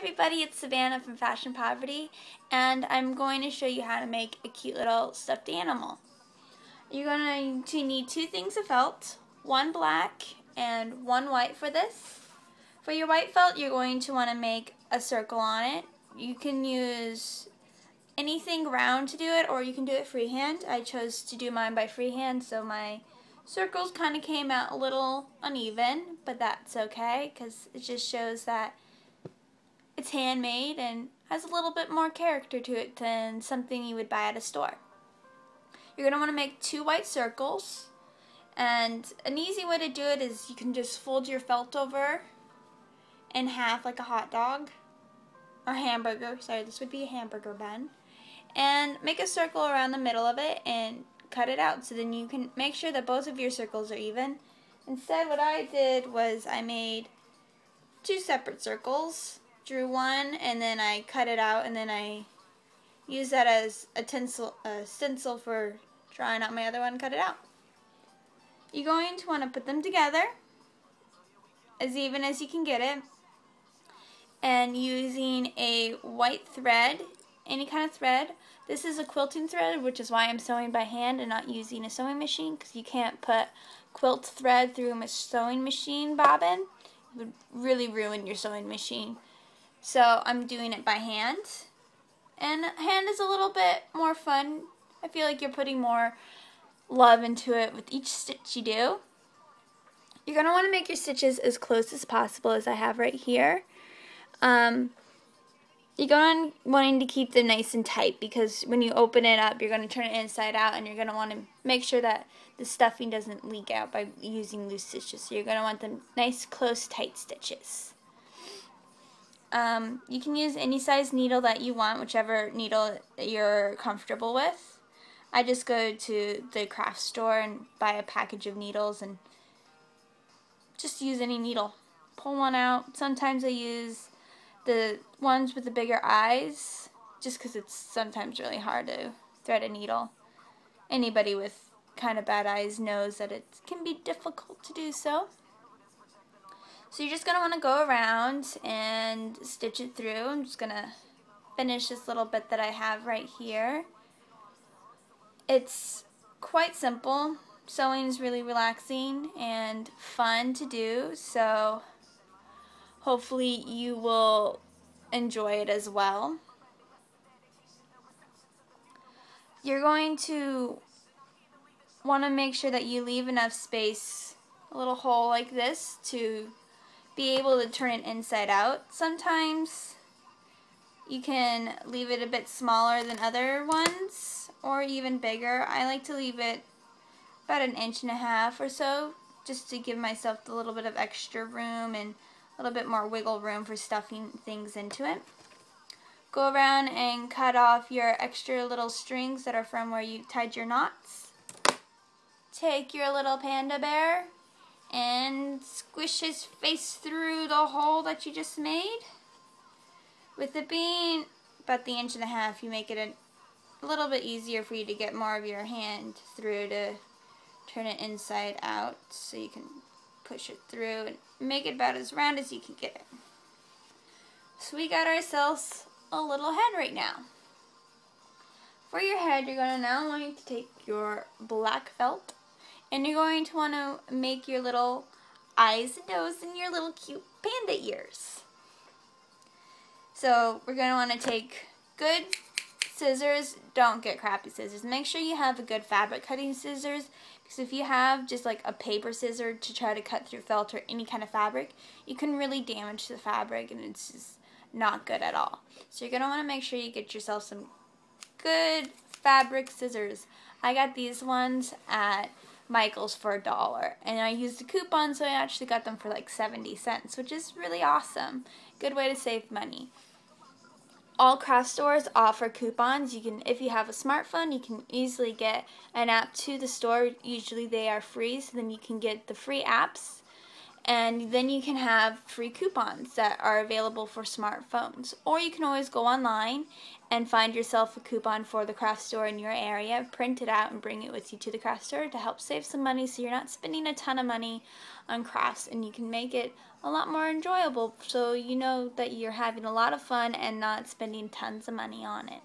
everybody, it's Savannah from Fashion Poverty, and I'm going to show you how to make a cute little stuffed animal. You're going to need two things of felt, one black and one white for this. For your white felt, you're going to want to make a circle on it. You can use anything round to do it, or you can do it freehand. I chose to do mine by freehand, so my circles kind of came out a little uneven, but that's okay because it just shows that it's handmade and has a little bit more character to it than something you would buy at a store. You're going to want to make two white circles, and an easy way to do it is you can just fold your felt over in half like a hot dog or hamburger. Sorry, this would be a hamburger bun. And make a circle around the middle of it and cut it out so then you can make sure that both of your circles are even. Instead, what I did was I made two separate circles, drew one, and then I cut it out, and then I used that as a stencil for drawing out my other one, cut it out. You're going to want to put them together as even as you can get it, and using a white thread, any kind of thread. This is a quilting thread, which is why I'm sewing by hand and not using a sewing machine, because you can't put quilt thread through a sewing machine bobbin. It would really ruin your sewing machine. So I'm doing it by hand, and hand is a little bit more fun. I feel like you're putting more love into it with each stitch you do. You're going to want to make your stitches as close as possible, as I have right here. You're going to wanting to keep them nice and tight, because when you open it up, you're going to turn it inside out, and you're going to want to make sure that the stuffing doesn't leak out by using loose stitches. So you're going to want them nice, close, tight stitches. You can use any size needle that you want, whichever needle you're comfortable with. I just go to the craft store and buy a package of needles and just use any needle. Pull one out. Sometimes I use the ones with the bigger eyes, just because it's sometimes really hard to thread a needle. Anybody with kind of bad eyes knows that it can be difficult to do so. So you're just going to want to go around and stitch it through. I'm just going to finish this little bit that I have right here. It's quite simple. Sewing is really relaxing and fun to do, so hopefully you will enjoy it as well. You're going to want to make sure that you leave enough space, a little hole like this, to be able to turn it inside out. Sometimes you can leave it a bit smaller than other ones, or even bigger. I like to leave it about 1.5 inches or so, just to give myself a little bit of extra room and a little bit more wiggle room for stuffing things into it. Go around and cut off your extra little strings that are from where you tied your knots. Take your little panda bear and squish his face through the hole that you just made. With it being about the 1.5 inches, you make it a little bit easier for you to get more of your hand through to turn it inside out, so you can push it through and make it about as round as you can get it. So we got ourselves a little head right now. For your head, you're going to now want to take your black felt, and you're going to want to make your little eyes and nose and your little cute panda ears. So we're going to want to take good scissors. Don't get crappy scissors. Make sure you have a good fabric cutting scissors, because if you have just like a paper scissor to try to cut through felt or any kind of fabric, you can really damage the fabric, and it's just not good at all. So you're going to want to make sure you get yourself some good fabric scissors. I got these ones at Michael's for $1, and I used a coupon, so I actually got them for like 70 cents, which is really awesome. Good way to save money. All craft stores offer coupons. You can, if you have a smartphone, you can easily get an app to the store. Usually they are free, so then you can get the free apps And then you can have free coupons that are available for smartphones. Or you can always go online and find yourself a coupon for the craft store in your area, print it out and bring it with you to the craft store to help save some money so you're not spending a ton of money on crafts, and you can make it a lot more enjoyable so you know that you're having a lot of fun and not spending tons of money on it.